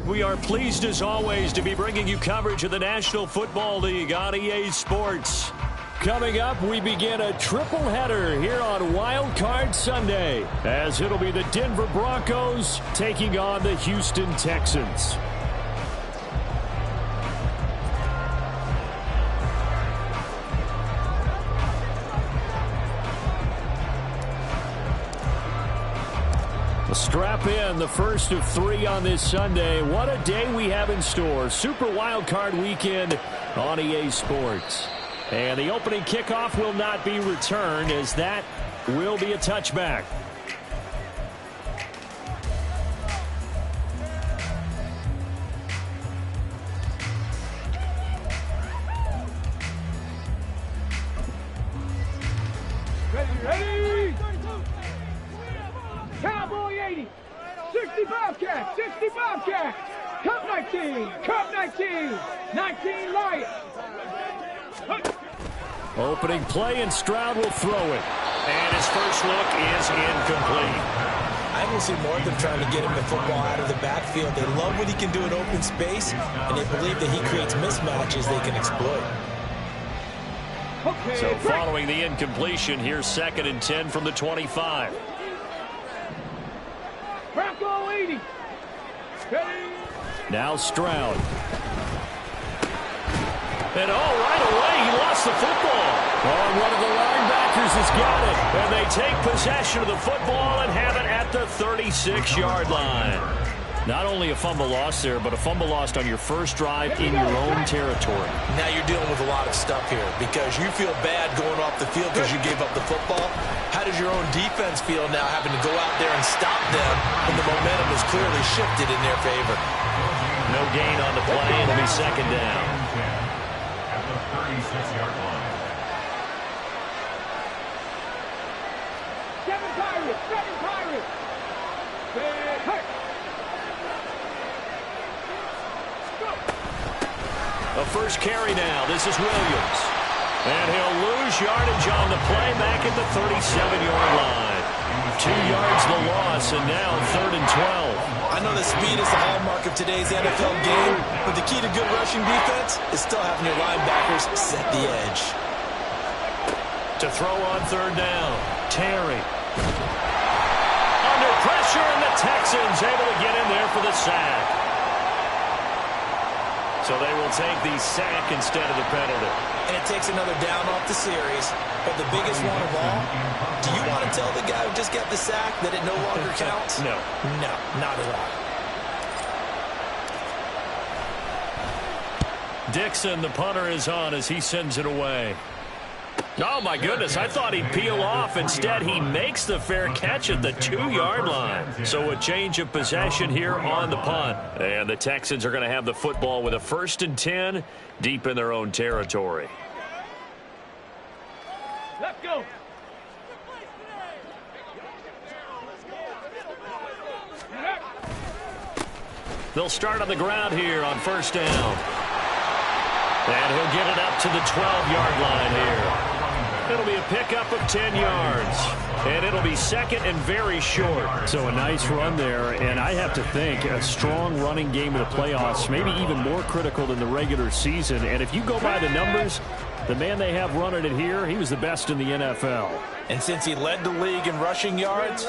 We are pleased as always to be bringing you coverage of the National Football League on EA Sports. Coming up, we begin a triple header here on Wild Card Sunday, as it'll be the Denver Broncos taking on the Houston Texans. Strap in, the first of 3 on this Sunday. What a day we have in store. Super Wild Card Weekend on EA Sports. And the opening kickoff will not be returned, as that will be a touchback. Ready? Cowboy 80, 65 cat, 65 cat, Cup 19, 19 Lions. Opening play, and Stroud will throw it. And his first look is incomplete. I can see more of them trying to get him the football out of the backfield. They love what he can do in open space, and they believe that he creates mismatches they can exploit. Okay, so following the incompletion, here's 2nd and 10 from the 25. Bronco 80. Ready? Now Stroud. And right away, he lost the football. Oh, one of the linebackers has got it. And they take possession of the football and have it at the 36-yard line. Not only a fumble loss there, but a fumble lost on your first drive in your own territory. Now you're dealing with a lot of stuff here because you feel bad going off the field because you gave up the football. How does your own defense feel now having to go out there and stop them when the momentum is clearly shifted in their favor? No gain on the play. It'll be 2nd down. At the 36-yard line. Seven Pirates. Hey. A first carry now. This is Williams. And he'll lose yardage on the play back at the 37-yard line. 2 yards the loss, and now 3rd and 12. I know that speed is the hallmark of today's NFL game, but the key to good rushing defense is still having your linebackers set the edge. To throw on 3rd down, Terry. Under pressure, and the Texans able to get in there for the sack. So they will take the sack instead of the penalty. And it takes another down off the series. But the biggest one of all, do you want to tell the guy who just got the sack that it no longer counts? No. No, not at all. Dixon, the punter, is on as he sends it away. Oh, my goodness. I thought he'd peel off. Instead, he makes the fair catch at the 2-yard line. So a change of possession here on the punt. And the Texans are going to have the football with a 1st and 10 deep in their own territory. Let's go. They'll start on the ground here on 1st down. And he'll get it up to the 12-yard line here. It'll be a pickup of 10 yards. And it'll be 2nd and very short. So a nice run there. And I have to think a strong running game in the playoffs, maybe even more critical than the regular season. And if you go by the numbers, the man they have running it here, he was the best in the NFL. And since he led the league in rushing yards,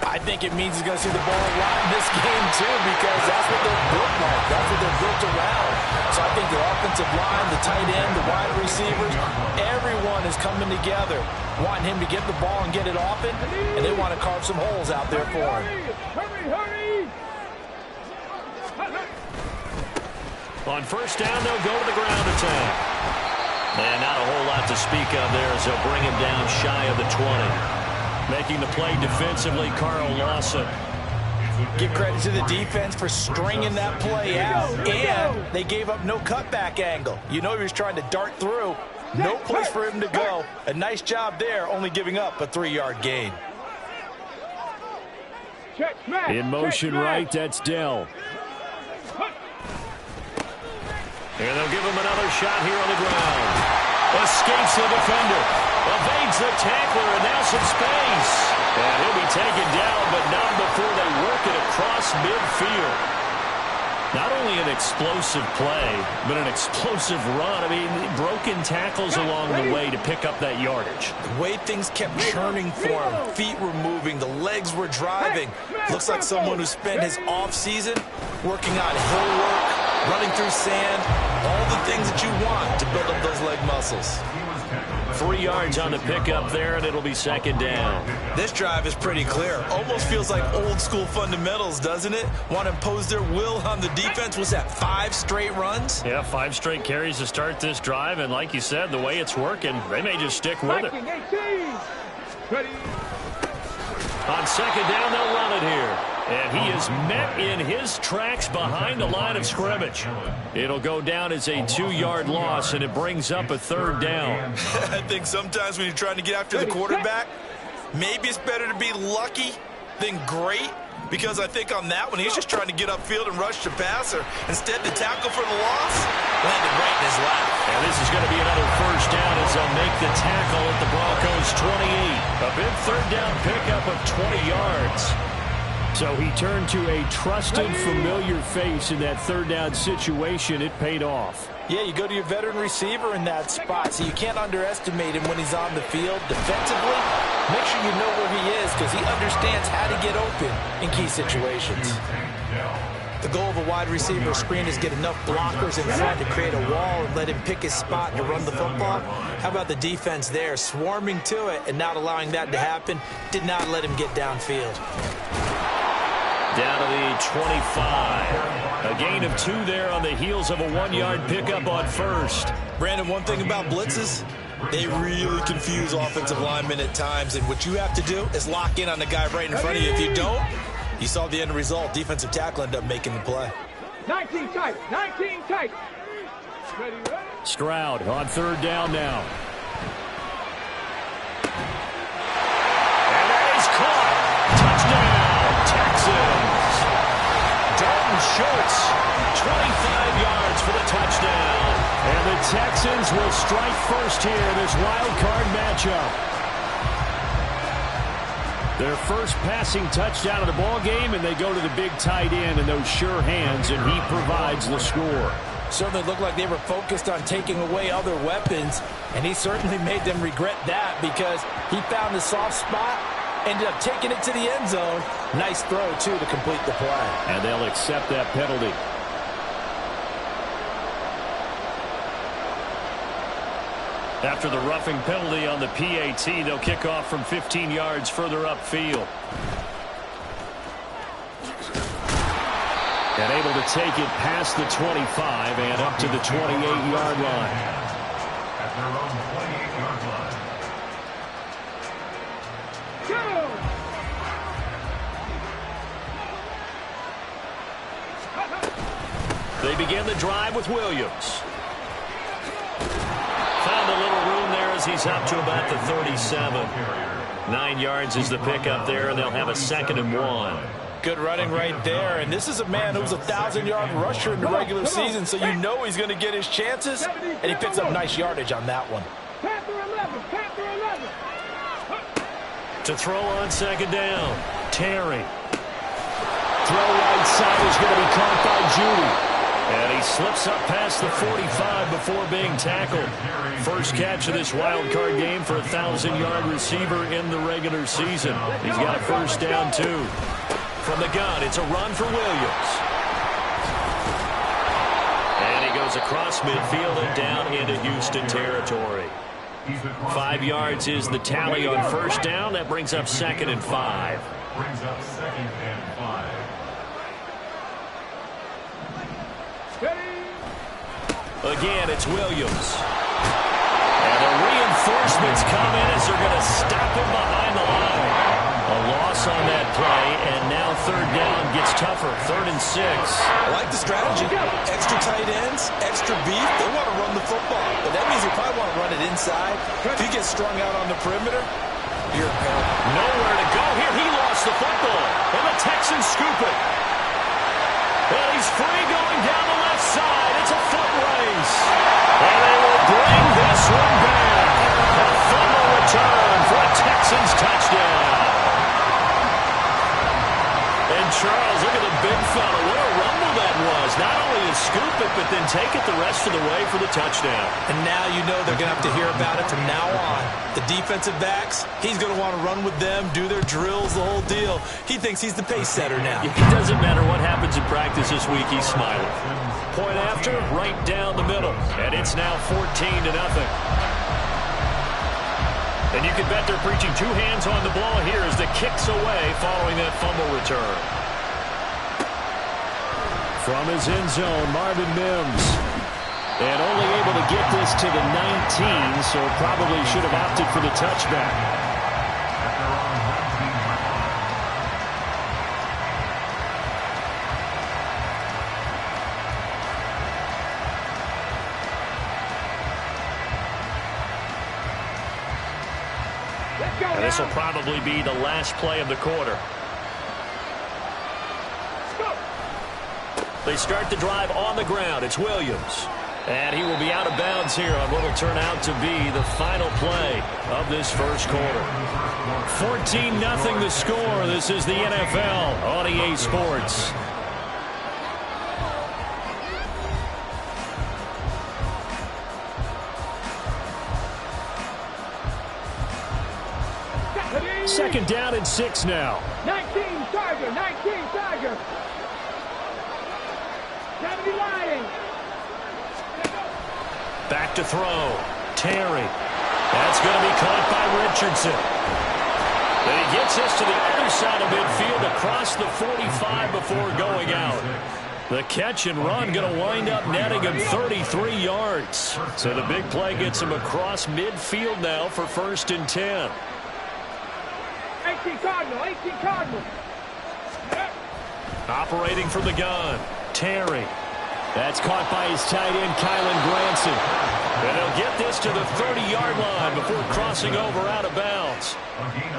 I think it means he's going to see the ball a lot in this game, too, because that's what they're built like. That's what they're built around. So I think the offensive line, the tight end, the wide receivers, everyone is coming together, wanting him to get the ball and get it often, and they want to carve some holes out there for him. Hurry. On 1st down, they'll go to the ground attack. And not a whole lot to speak of there as they'll bring him down shy of the 20. Making the play defensively, Carl Lawson. Give credit to the defense for stringing that play out, and they gave up no cutback angle. You know he was trying to dart through. No place for him to go. A nice job there, only giving up a 3-yard gain. In motion right, that's Dell. And they'll give him another shot here on the ground. Escapes the defender. Evades the tackler, and now some space. And he'll be taken down, but not before they work it across midfield. Not only an explosive play, but an explosive run. I mean, broken tackles along the way to pick up that yardage. The way things kept churning for him, feet were moving, the legs were driving. Looks like someone who spent his offseason working on hill work, running through sand, all the things that you want to build up those leg muscles. 3 yards on the pickup there, and it'll be second down. This drive is pretty clear. Almost feels like old school fundamentals, doesn't it? Want to impose their will on the defense. Was that 5 straight runs? Yeah, 5 straight carries to start this drive, and like you said, the way it's working, they may just stick with it. On second down, they'll run it here. And he is met in his tracks behind the line of scrimmage. It'll go down as a 2-yard loss, and it brings up a third down. I think sometimes when you're trying to get after the quarterback, maybe it's better to be lucky than great. Because I think on that one, he's just trying to get upfield and rush the passer. Instead, the tackle for the loss landed right in his lap. And this is going to be another first down as they'll make the tackle at the Broncos 28. A big third down pickup of 20 yards. So he turned to a trusted, familiar face in that third down situation. It paid off. Yeah, you go to your veteran receiver in that spot, so you can't underestimate him when he's on the field. Defensively, make sure you know where he is because he understands how to get open in key situations. The goal of a wide receiver screen is get enough blockers in front to create a wall and let him pick his spot to run the football. How about the defense there, swarming to it and not allowing that to happen? Did not let him get downfield. Down to the 25. A gain of 2 there on the heels of a 1-yard pickup on first. Brandon, one thing about blitzes, they really confuse offensive linemen at times. And what you have to do is lock in on the guy right in front of you. If you don't, you saw the end result. Defensive tackle ended up making the play. 19 tight. 19 tight. Ready, ready. Stroud on third down now. And that is caught. Touchdown. Texans. Dalton Schultz, 25 yards for the touchdown. And the Texans will strike first here in this wild card matchup. Their first passing touchdown of the ball game, and they go to the big tight end in those sure hands, and he provides the score. Certainly looked like they were focused on taking away other weapons, and he certainly made them regret that because he found the soft spot. Ended up taking it to the end zone. Nice throw, too, to complete the play. And they'll accept that penalty. After the roughing penalty on the PAT, they'll kick off from 15 yards further upfield. And able to take it past the 25 and up to the 28-yard line. At their own 28-yard line. They begin the drive with Williams. Found a little room there as he's up to about the 37. 9 yards is the pickup there, and they'll have a 2nd and 1. Good running right there, and this is a man who's a 1,000-yard rusher in the regular season, so you know he's going to get his chances, and he picks up nice yardage on that one. Panther 11. Panther 11. To throw on second down, Terry. Throw right side is going to be caught by Judy. And he slips up past the 45 before being tackled. First catch of this wild card game for a 1,000-yard receiver in the regular season. He's got a first down, too. From the gun, it's a run for Williams. And he goes across midfield and down into Houston territory. 5 yards is the tally on first down. That brings up 2nd and 5. Brings up 2nd and 5. Again, it's Williams. And the reinforcements come in as they're going to stop him behind the line. A loss on that play, and now third down gets tougher. 3rd and 6. I like the strategy. Extra tight ends, extra beef. They want to run the football, but that means they probably want to run it inside. If he gets strung out on the perimeter, you're in peril. Nowhere to go here. He lost the football, and the Texans scoop it. And he's free going down the left side. It's a foot race. And they will bring this one back. A fumble return for a Texans touchdown. And Charles, look at the big fella. What a rumble that was. Not scoop it, but then take it the rest of the way for the touchdown. And now you know they're going to have to hear about it from now on. The defensive backs, he's going to want to run with them, do their drills, the whole deal. He thinks he's the pace setter now. It doesn't matter what happens in practice this week, he's smiling. Point after, right down the middle. And it's now 14-0. And you can bet they're preaching two hands on the ball here as the kick's away following that fumble return. From his end zone, Marvin Mims. And only able to get this to the 19, so probably should have opted for the touchback. And this will probably be the last play of the quarter. They start the drive on the ground. It's Williams. And he will be out of bounds here on what will turn out to be the final play of this first quarter. 14-0 the score. This is the NFL on EA Sports. Second down and 6 now. 19 Tiger, 19 Tiger. 70 Lions. Back to throw. Terry. That's going to be caught by Richardson. And he gets this to the other side of midfield across the 45 before going out. The catch and run going to wind up netting him 33 yards. So the big play gets him across midfield now for 1st and 10. 18 Cardinal, 18 Cardinal. Operating from the gun. Terry. That's caught by his tight end, Kylan Granson. And he'll get this to the 30-yard line before crossing over out of bounds.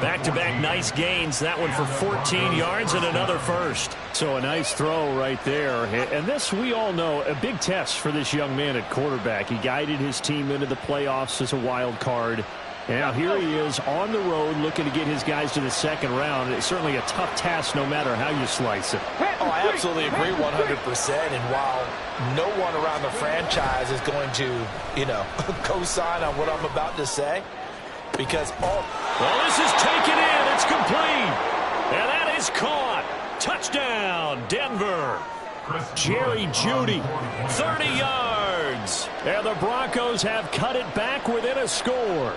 Back-to-back nice gains. That one for 14 yards and another first. So a nice throw right there. And this, we all know, a big test for this young man at quarterback. He guided his team into the playoffs as a wild card. And now here he is on the road looking to get his guys to the second round. It's certainly a tough task no matter how you slice it. Oh, I absolutely agree 100%. And while no one around the franchise is going to, co-sign on what I'm about to say, because well, this is taken in. It's complete. And that is caught. Touchdown, Denver. Jerry Jeudy, 30 yards. And the Broncos have cut it back within a score.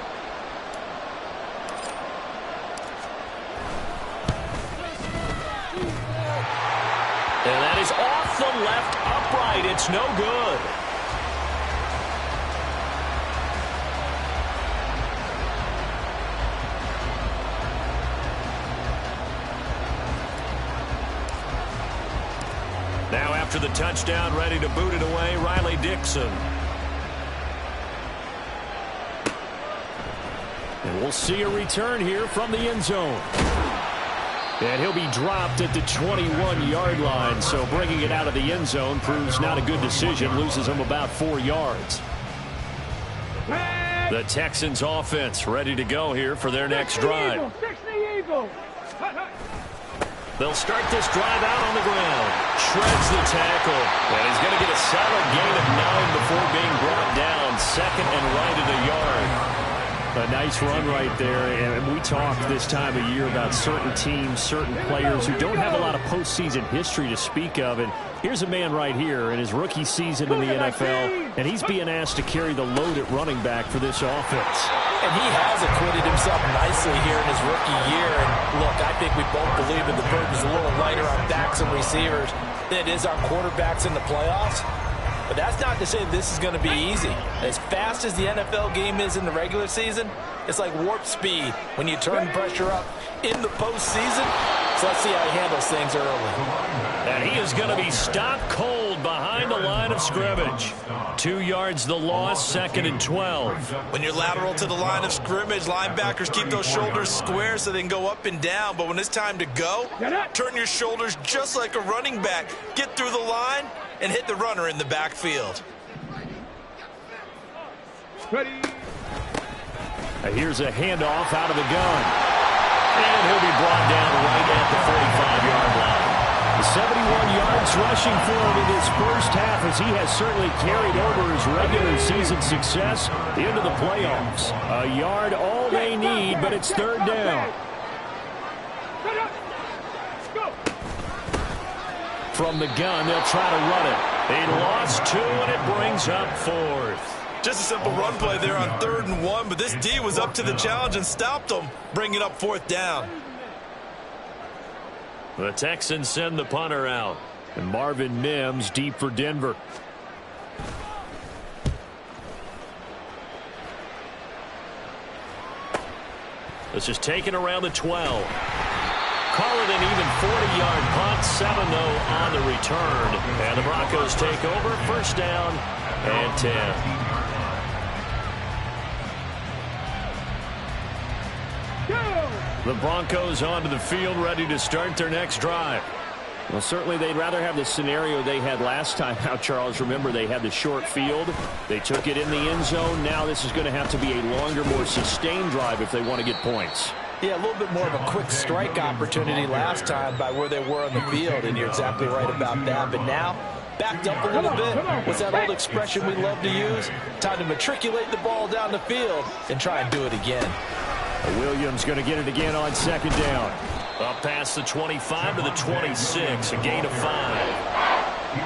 And that is off the left upright. It's no good. Now after the touchdown, ready to boot it away, Riley Dixon. And we'll see a return here from the end zone. And he'll be dropped at the 21-yard line, so bringing it out of the end zone proves not a good decision, loses him about 4 yards. The Texans offense ready to go here for their next drive. They'll start this drive out on the ground. Shreds the tackle. And he's going to get a solid gain of 9 before being brought down. Second and right at a yard. A nice run right there, and we talk this time of year about certain teams, certain players who don't have a lot of postseason history to speak of, and here's a man right here in his rookie season in the NFL, and he's being asked to carry the load at running back for this offense. And he has acquitted himself nicely here in his rookie year, and look, I think we both believe that the burden is a little lighter on backs and receivers than it is on quarterbacks in the playoffs. But that's not to say this is going to be easy. As fast as the NFL game is in the regular season, it's like warp speed when you turn pressure up in the postseason. So let's see how he handles things early. And he is going to be stopped cold behind the line of scrimmage. 2 yards the loss, 2nd and 12. When you're lateral to the line of scrimmage, linebackers keep those shoulders square so they can go up and down. But when it's time to go, turn your shoulders just like a running back. Get through the line and hit the runner in the backfield. Here's a handoff out of the gun. And he'll be brought down right at the 45-yard line. 71 yards rushing for him in this first half, as he has certainly carried over his regular season success into the playoffs. A yard all they need, but it's third down. From the gun, they'll try to run it. He lost 2, and it brings up 4th. Just a simple run play there on 3rd and 1, but this D was up to the challenge and stopped them, bringing up 4th down. The Texans send the punter out, and Marvin Mims deep for Denver. This is taken around the 12. Call it an even 40-yard punt, 7-0 on the return. And the Broncos take over, first down and 10. The Broncos onto the field, ready to start their next drive. Well, certainly they'd rather have the scenario they had last time out, Charles. Remember, they had the short field. They took it in the end zone. Now this is going to have to be a longer, more sustained drive if they want to get points. Yeah, a little bit more of a quick strike opportunity last time by where they were on the field, and you're exactly right about that. But now, backed up a little bit. What's that old expression we love to use? Time to matriculate the ball down the field and try and do it again. Williams going to get it again on second down. Up past the 25 to the 26, a gain of 5.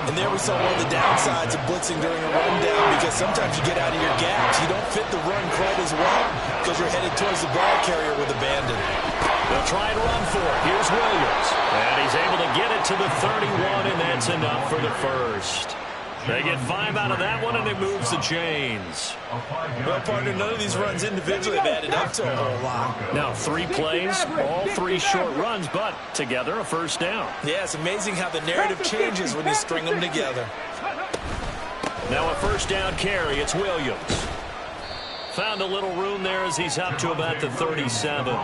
And there we saw one of the downsides of blitzing during a rundown, because sometimes you get out of your gaps. You don't fit the run quite as well because you're headed towards the ball carrier with abandon. They'll try and run for it. Here's Williams. And he's able to get it to the 31, and that's enough for the first. They get 5 out of that one, and it moves the chains. Well, partner, none of these runs individually have added up to a whole lot. Now 3 plays, all 3 short runs, but together a first down. Yeah, it's amazing how the narrative changes when you string them together. Now a first down carry. It's Williams. Found a little room there as he's up to about the 37.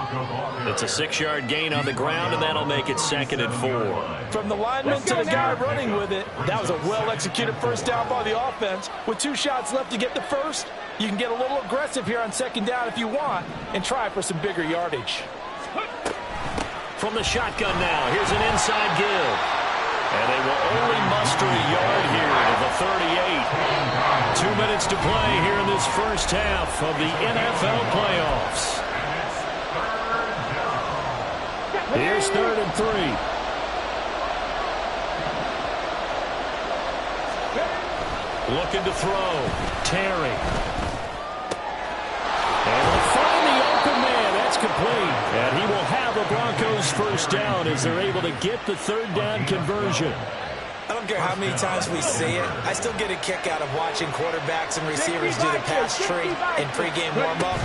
It's a 6-yard gain on the ground, and that'll make it 2nd and 4. From the lineman to the guy running with it, that was a well-executed first down by the offense. With 2 shots left to get the first, you can get a little aggressive here on second down if you want and try for some bigger yardage. From the shotgun now, here's an inside give. And they will only muster a yard here to the 38. 2 minutes to play here in this first half of the NFL playoffs. Here's 3rd and 3. Looking to throw. Terry. And they'll find the open man. That's complete. And he will have the Broncos first down as they're able to get the 3rd down conversion. I don't care how many times we see it. I still get a kick out of watching quarterbacks and receivers do the pass tree in pregame warm-up.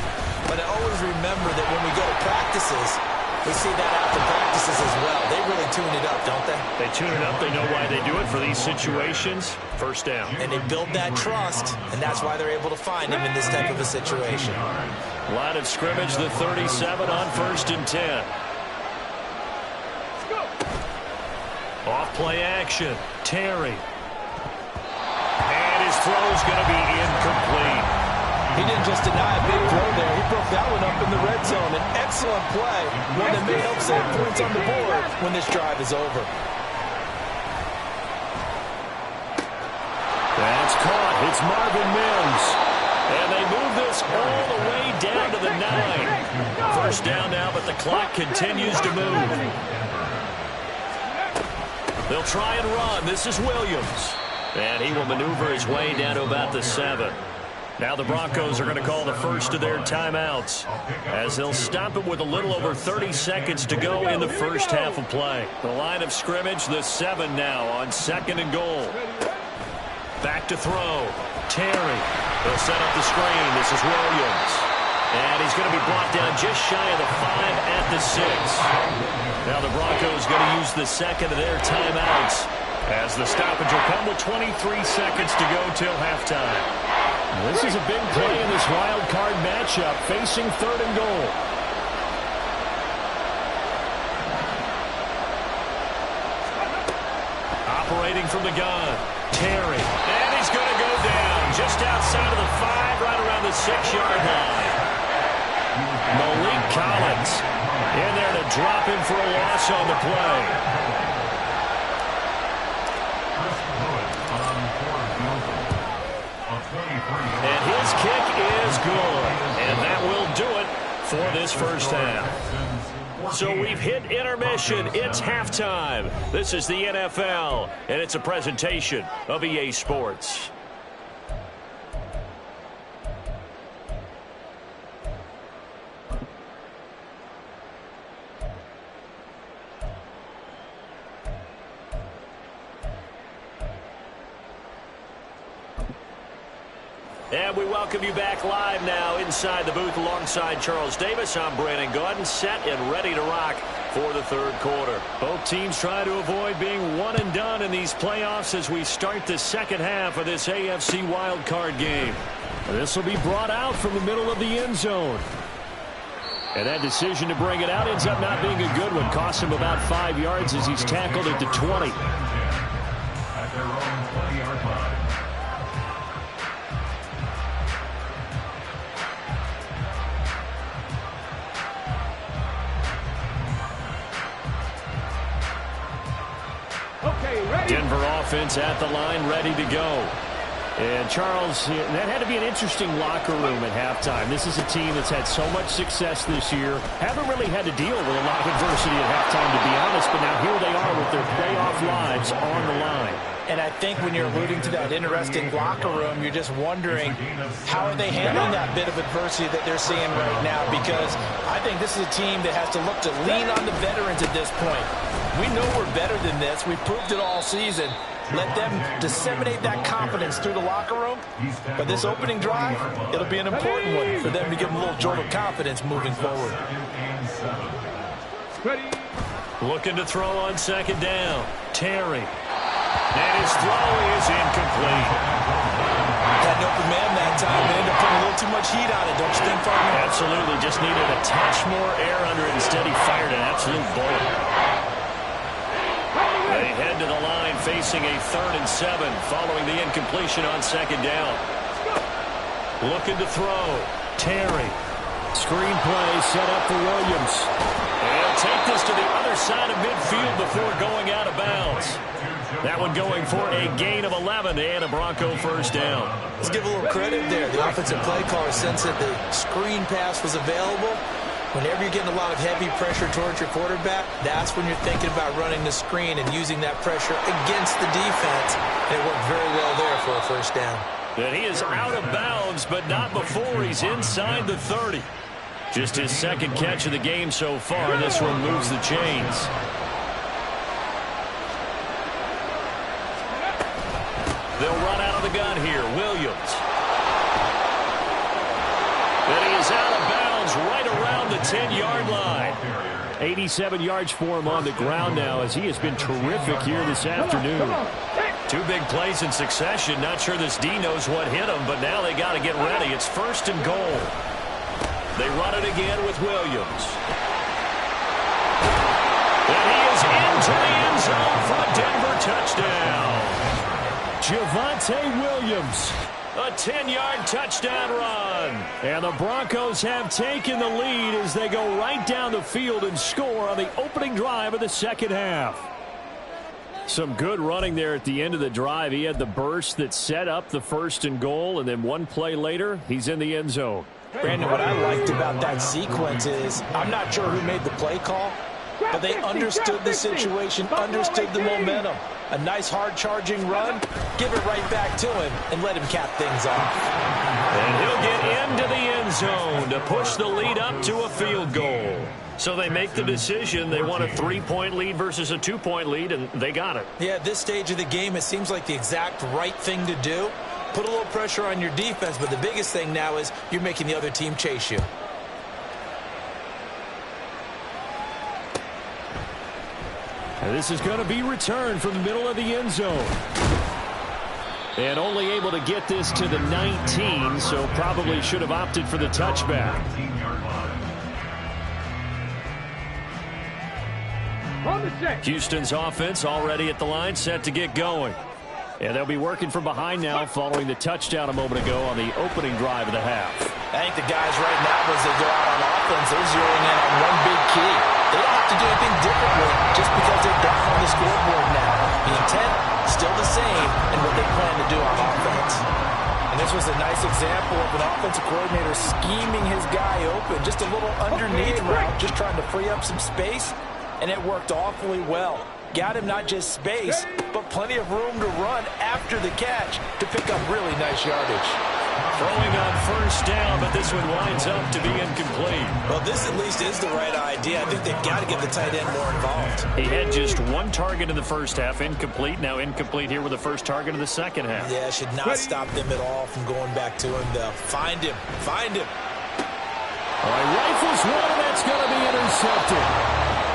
But I always remember that when we go to practices, we see that after practices as well. They really tune it up, don't they? They tune it up. They know why they do it for these situations. First down. And they build that trust, and that's why they're able to find him in this type of a situation. Line of scrimmage, the 37 on 1st and 10. Off play action. Terry. And his throw's going to be incomplete. He didn't just deny a big throw there. He broke that one up in the red zone. An excellent play. One that may help save points on the board when this drive is over. That's caught. It's Marvin Mims. And they move this all the way down to the 9. First down now, but the clock continues to move. They'll try and run. This is Williams. And he will maneuver his way down to about the 7. Now the Broncos are going to call the first of their timeouts as they'll stop it with a little over 30 seconds to go in the first half of play. The line of scrimmage, the 7 now on 2nd and goal. Back to throw. Terry. They'll set up the screen. This is Williams. And he's going to be brought down just shy of the 5 at the 6. Now the Broncos going to use the 2nd of their timeouts as the stoppage will come with 23 seconds to go till halftime. This is a big play in this wild card matchup facing 3rd and goal. Operating from the gun. Terry. And he's going to go down just outside of the 5, right around the 6-yard line. Malik Collins in there to drop him for a loss on the play. And his kick is good. And that will do it for this first half. So we've hit intermission. It's halftime. This is the NFL, and it's a presentation of EA Sports. And we welcome you back live now inside the booth alongside Charles Davis. I'm Brandon Gaudin, set and ready to rock for the third quarter. Both teams try to avoid being one and done in these playoffs as we start the second half of this AFC wildcard game. This will be brought out from the middle of the end zone. And that decision to bring it out ends up not being a good one. Cost him about 5 yards as he's tackled at the 20. At their own 20-yard line. Denver offense at the line, ready to go. And Charles, that had to be an interesting locker room at halftime. This is a team that's had so much success this year. Haven't really had to deal with a lot of adversity at halftime, to be honest, but now here they are with their playoff lives on the line. And I think when you're alluding to that interesting locker room, you're just wondering how are they handling that bit of adversity that they're seeing right now, because I think this is a team that has to look to lean on the veterans at this point. We know we're better than this. We've proved it all season. Let them disseminate that confidence through the locker room. But this opening drive, it'll be an important one for them to give them a little jolt of confidence moving forward. Looking to throw on second down. Terry. And his throw is incomplete. Had an open man that time. They ended up putting a little too much heat on it, don't you think, Farmer? Absolutely. Just needed a touch more air under it. Instead, he fired an absolute bullet. They head to the line facing a 3rd and 7 following the incompletion on second down. Looking to throw. Terry. Screen play set up for Williams. And take this to the other side of midfield before going out of bounds. That one going for a gain of 11 and a Bronco first down. Let's give a little credit there. The offensive play caller, since that the screen pass was available, whenever you're getting a lot of heavy pressure towards your quarterback, that's when you're thinking about running the screen and using that pressure against the defense. And it worked very well there for a first down. And he is out of bounds, but not before he's inside the 30. Just his second catch of the game so far. This one moves the chains. They'll run out of the gun here. Williams. And he is out of bounds right around the 10-yard line. 87 yards for him on the ground now as he has been terrific here this afternoon. 2 big plays in succession. Not sure this D knows what hit him, but now they got to get ready. It's 1st and goal. They run it again with Williams. And he is into the end zone for a Denver touchdown. Javonte Williams. A 10-yard touchdown run. And the Broncos have taken the lead as they go right down the field and score on the opening drive of the second half. Some good running there at the end of the drive. He had the burst that set up the 1st and goal, and then one play later, he's in the end zone. Brandon, what I liked about that sequence is I'm not sure who made the play call, but they understood the situation, understood the momentum. A nice hard-charging run, give it right back to him, and let him cap things off. And he'll get into the end zone to push the lead up to a field goal. So they make the decision. They want a 3-point lead versus a 2-point lead, and they got it. Yeah, at this stage of the game, it seems like the exact right thing to do. Put a little pressure on your defense, but the biggest thing now is you're making the other team chase you. And this is going to be returned from the middle of the end zone. And only able to get this to the 19, so probably should have opted for the touchback. Houston's offense already at the line, set to get going. And they'll be working from behind now following the touchdown a moment ago on the opening drive of the half. I think the guys right now, as they go out on offense, they're zeroing in on one big key. They don't have to do anything differently just because they're down on the scoreboard now. The intent, still the same, and what they plan to do on offense. And this was a nice example of an offensive coordinator scheming his guy open. Just a little underneath route, just trying to free up some space, and it worked awfully well. Got him not just space, but plenty of room to run after the catch to pick up really nice yardage. Throwing on first down, but this one winds up to be incomplete. Well, this at least is the right idea. I think they've got to get the tight end more involved. He had just one target in the first half, incomplete. Now incomplete here with the first target of the second half. Yeah, it should not stop them at all from going back to him, though. Find him. Find him. All right, rifles one, and that's going to be intercepted.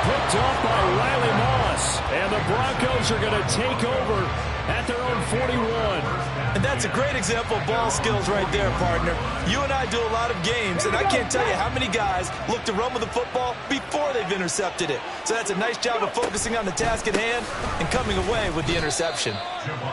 Picked off by Riley Moss. And the Broncos are going to take over at their own 41. And that's a great example of ball skills right there, partner. You and I do a lot of games, and I can't tell you how many guys look to run with the football before they've intercepted it. So that's a nice job of focusing on the task at hand and coming away with the interception.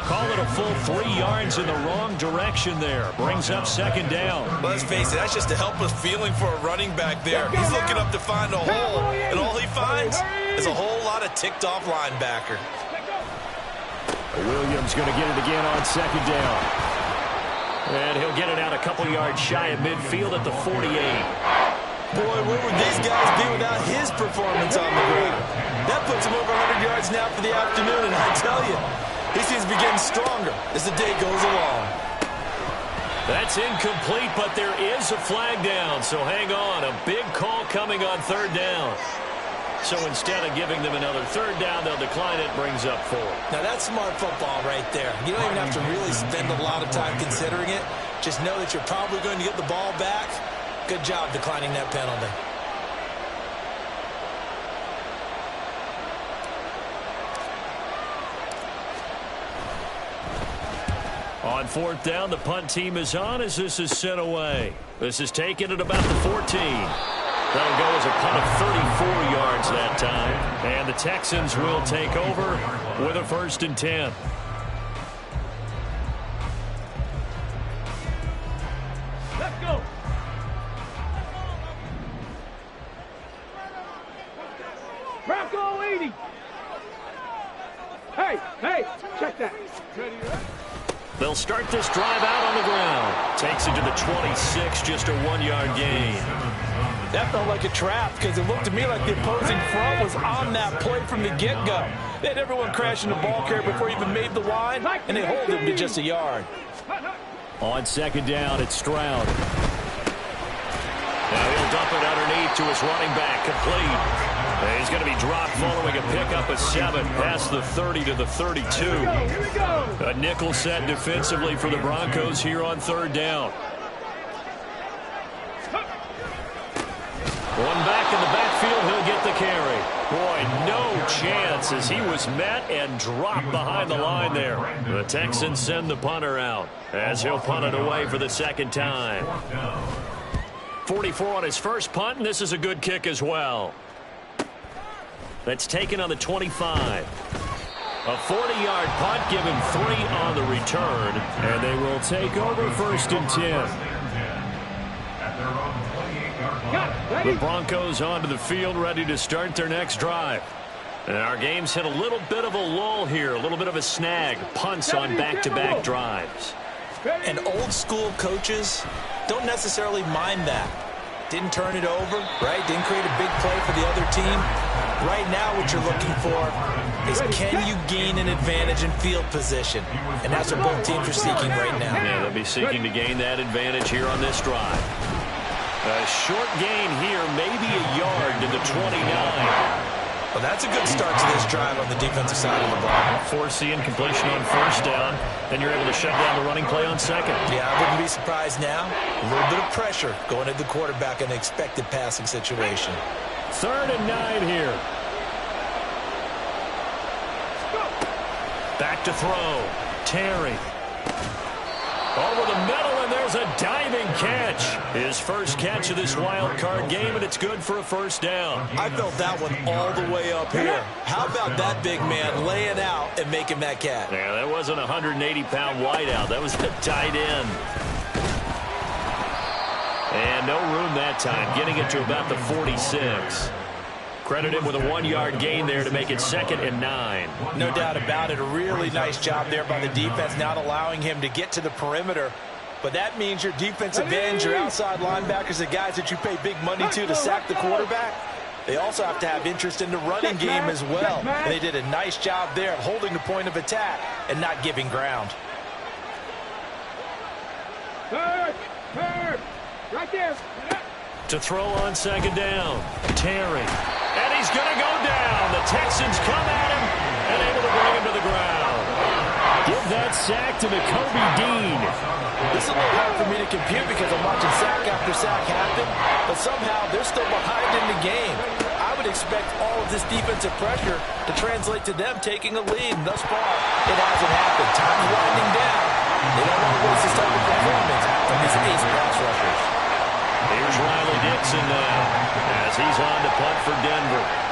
Call it a full 3 yards in the wrong direction there. Brings up second down. Well, let's face it, that's just a helpless feeling for a running back there. He's looking up to find a hole, and all he finds is a whole lot of ticked-off linebacker. Williams going to get it again on second down. And he'll get it out a couple yards shy of midfield at the 48. Boy, where would these guys be without his performance on the ground? That puts him over 100 yards now for the afternoon, and I tell you, he seems to be getting stronger as the day goes along. That's incomplete, but there is a flag down, so hang on. A big call coming on third down. So instead of giving them another third down, they'll decline it. Brings up 4. Now, that's smart football right there. You don't even have to really spend a lot of time considering it. Just know that you're probably going to get the ball back. Good job declining that penalty. On fourth down, the punt team is on as this is sent away. This is taken at about the 14. That'll go as a punt of 34 yards that time. And the Texans will take over with a 1st and 10. Let's go. Bronco 80. Hey, check that. They'll start this drive out on the ground. Takes it to the 26, just a 1-yard gain. That felt like a trap because it looked to me like the opposing front was on that play from the get-go. They had everyone crashing the ball carrier before he even made the line, and they hold him to just a yard. On second down, it's Stroud. Now he'll dump it underneath to his running back, complete. And he's going to be dropped following a pickup of 7 past the 30 to the 32. A nickel set defensively for the Broncos here on third down. One back in the backfield, he'll get the carry. Boy, no chance as he was met and dropped behind the line there. The Texans send the punter out as he'll punt it away for the second time. 44 on his first punt, and this is a good kick as well. That's taken on the 25. A 40-yard punt, given 3 on the return, and they will take over 1st and 10. The Broncos onto the field, ready to start their next drive. And our game's hit a little bit of a lull here, a little bit of a snag. Punts on back-to-back drives. And old-school coaches don't necessarily mind that. Didn't turn it over, right? Didn't create a big play for the other team. Right now what you're looking for is can you gain an advantage in field position? And that's what both teams are seeking right now. Yeah, they'll be seeking to gain that advantage here on this drive. A short gain here, maybe a yard to the 29. Well, that's a good start to this drive on the defensive side of the ball. Force the incompletion on first down. Then you're able to shut down the running play on second. Yeah, I wouldn't be surprised now. A little bit of pressure going at the quarterback in an expected passing situation. 3rd and 9 here. Back to throw. Terry. Over the middle, and there's a diving catch. His first catch of this wild card game, and it's good for a 1st down. I felt that one all the way up here. How about that big man laying out and making that catch? Yeah, that wasn't a 180-pound wideout. That was the tight end. And no room that time, getting it to about the 46. Credit him with a 1-yard gain there to make it 2nd and 9. No doubt about it. A really nice job there by the defense, not allowing him to get to the perimeter But that means your defensive ends, your outside linebackers, the guys that you pay big money to sack the quarterback, they also have to have interest in the running game as well. And they did a nice job there of holding the point of attack and not giving ground. Third, right there. To throw on second down, Terry. And he's going to go down. The Texans come at him and able to bring him to the ground. Give that sack to Kobe Dean. This is a little hard for me to compute because I'm watching sack after sack happen, but somehow they're still behind in the game. I would expect all of this defensive pressure to translate to them taking a lead. Thus far, it hasn't happened. Time's winding down. They don't want to waste this type of performance from these ace pass rushers. Here's Riley Dixon now as he's on to punt for Denver.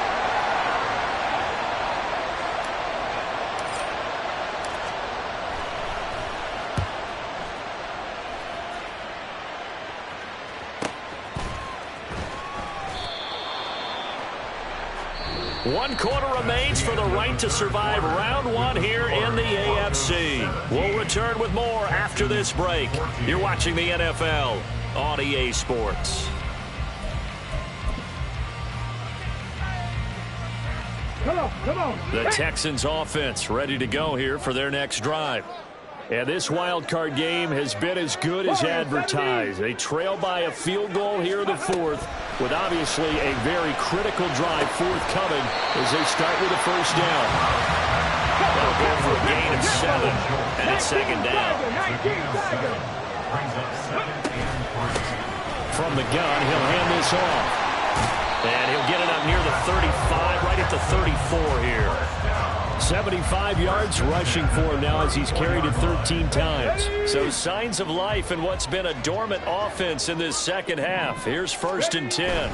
One quarter remains for the right to survive round one here in the AFC. We'll return with more after this break. You're watching the NFL on EA Sports. Come on. The Texans offense ready to go here for their next drive. And this wild card game has been as good as advertised. They trail by a field goal here in the fourth, with obviously a very critical drive forthcoming as they start with a first down. They'll go for a gain of 7, and it's second down. From the gun, he'll hand this off. And he'll get it up near the 35, right at the 34 here. 75 yards rushing for him now as he's carried it 13 times. So signs of life in what's been a dormant offense in this second half. Here's 1st and 10.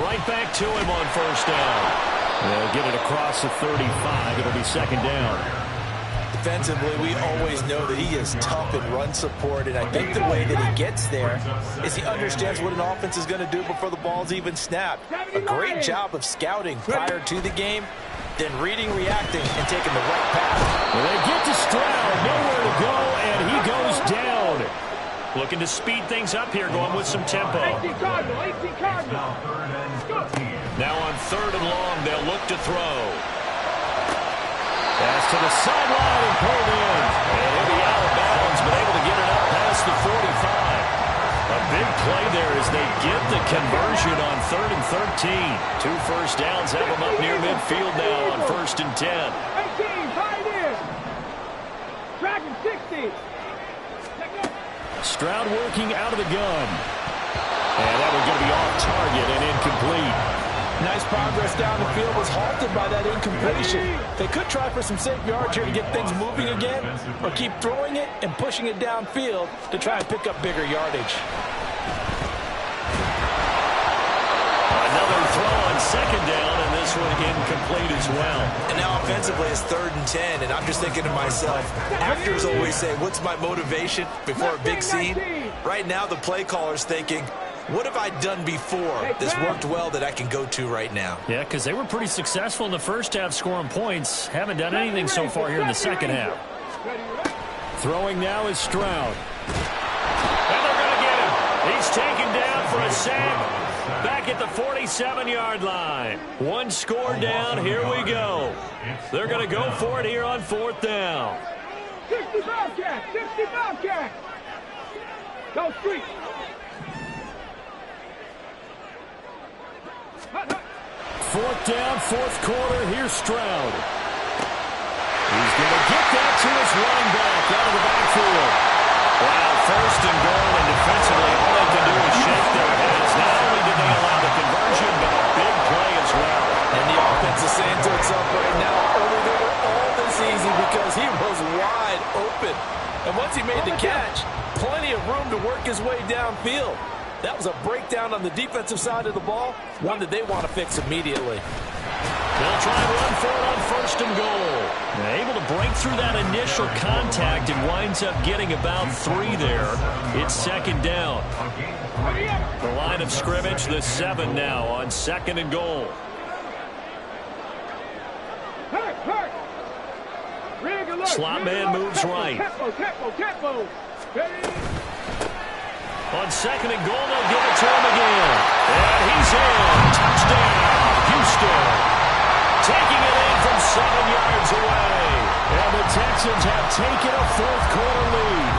Right back to him on first down. They'll get it across the 35. It'll be second down. Defensively, we always know that he is tough in run support, and I think the way that he gets there is he understands what an offense is going to do before the ball's even snapped. A great job of scouting prior to the game, then reading, reacting, and taking the right path. Well, they get to Stroud, nowhere to go, and he goes down. Looking to speed things up here, going with some tempo. 18 Cardinal. Now on 3rd and long, they'll look to throw. Pass to the sideline and pulled in. And he'll be out of bounds, but able to get it up past the 45. A big play there as they get the conversion on 3rd and 13. 2 first downs have them up near midfield now on 1st and 10. 18, tied in. Dragon 60. Stroud working out of the gun. And that one's going to be off target and incomplete. Nice progress down the field was halted by that incompletion. They could try for some safe yards here to get things moving again, or keep throwing it and pushing it downfield to try and pick up bigger yardage. Another throw on second down, and this one incomplete as well. And now offensively it's 3rd and 10, and I'm just thinking to myself, actors always say, what's my motivation before a big scene? Right now the play caller's thinking, what have I done before that's worked well that I can go to right now? Yeah, because they were pretty successful in the first half scoring points. Haven't done anything so far here in the second half. Throwing now is Stroud. And they're going to get him. He's taken down for a sack back at the 47-yard line. 1 score down. Here we go. They're going to go for it here on 4th down. 60 Bobcat. Go street. 4th down, 4th quarter. Here's Stroud. He's going to get that to his running back out of the backfield. Wow, 1st and goal, and defensively all they can do is shake their heads. Not only did they allow the conversion, but a big play as well. And the offense is saying to itself right now, only they were all this easy because he was wide open. And once he made the catch, plenty of room to work his way downfield. That was a breakdown on the defensive side of the ball, one that they want to fix immediately. They'll try and run for it on 1st and goal. They're able to break through that initial contact and winds up getting about 3 there. It's 2nd down. The line of scrimmage, the 7 now on 2nd and goal. Slot man moves right. Tempo. On second and goal, they'll give it to him again. And he's in. Touchdown, Houston. Taking it in from 7 yards away. And the Texans have taken a fourth-quarter lead.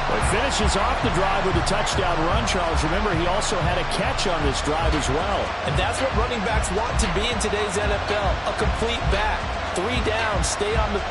Well, he finishes off the drive with a touchdown run, Charles. Remember, he also had a catch on this drive as well. And that's what running backs want to be in today's NFL, a complete back. 3 down, stay on the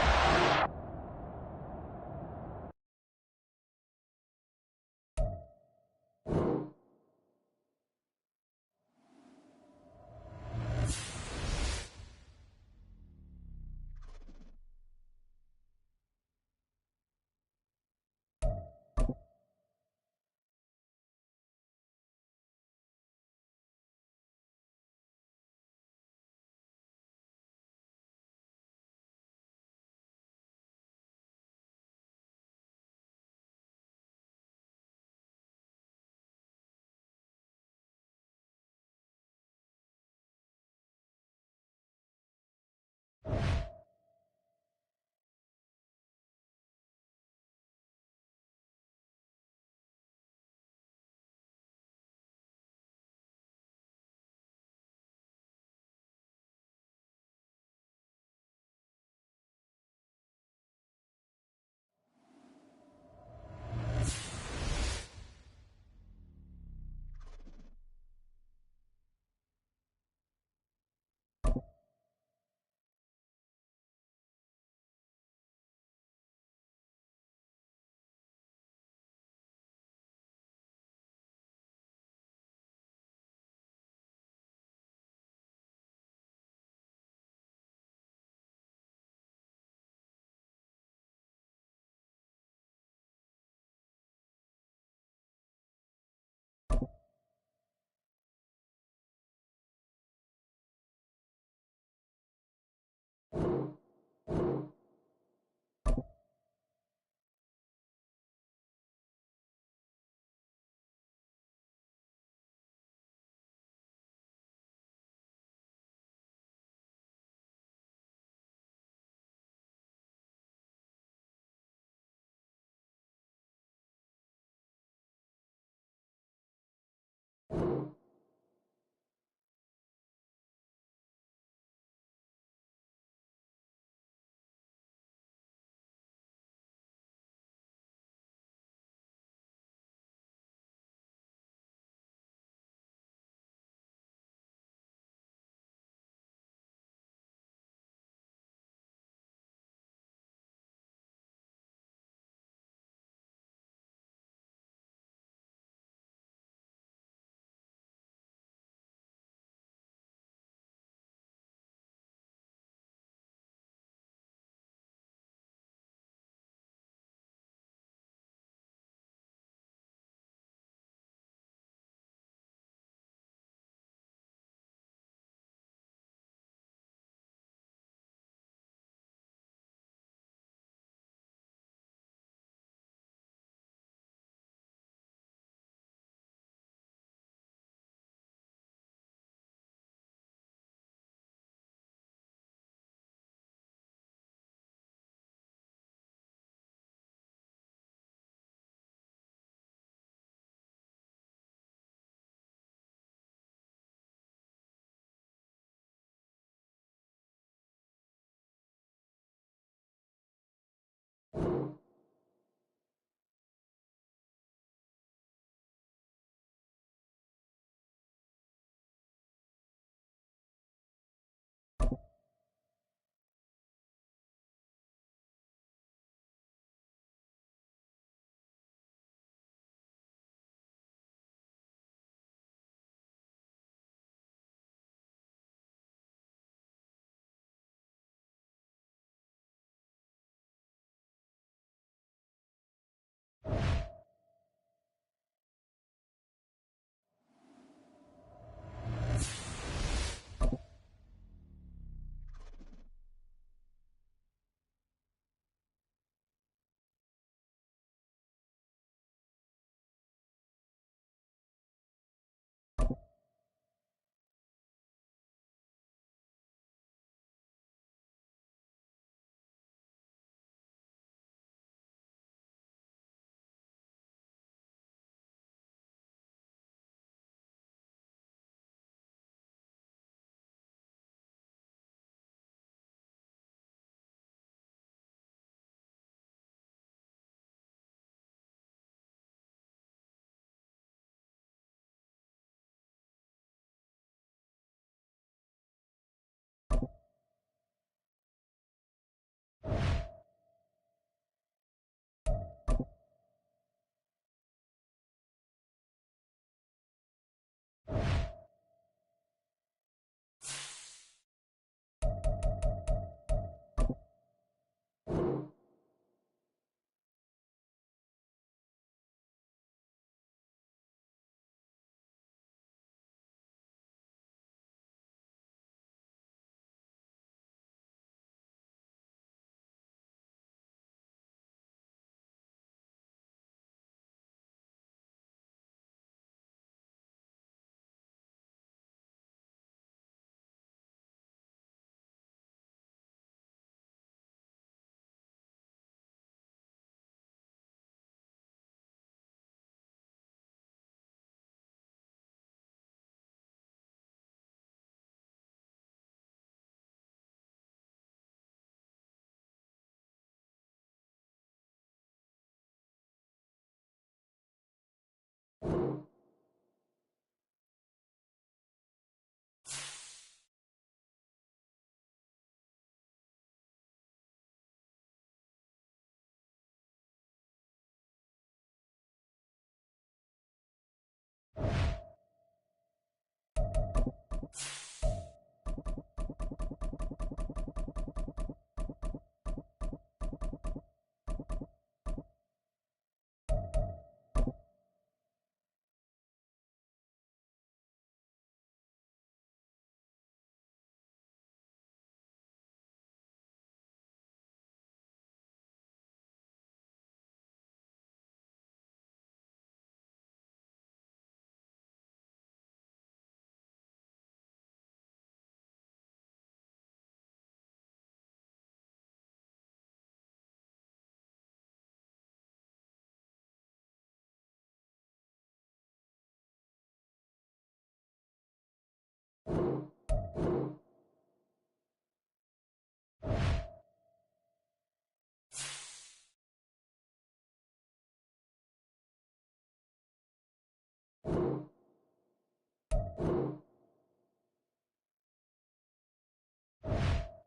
it.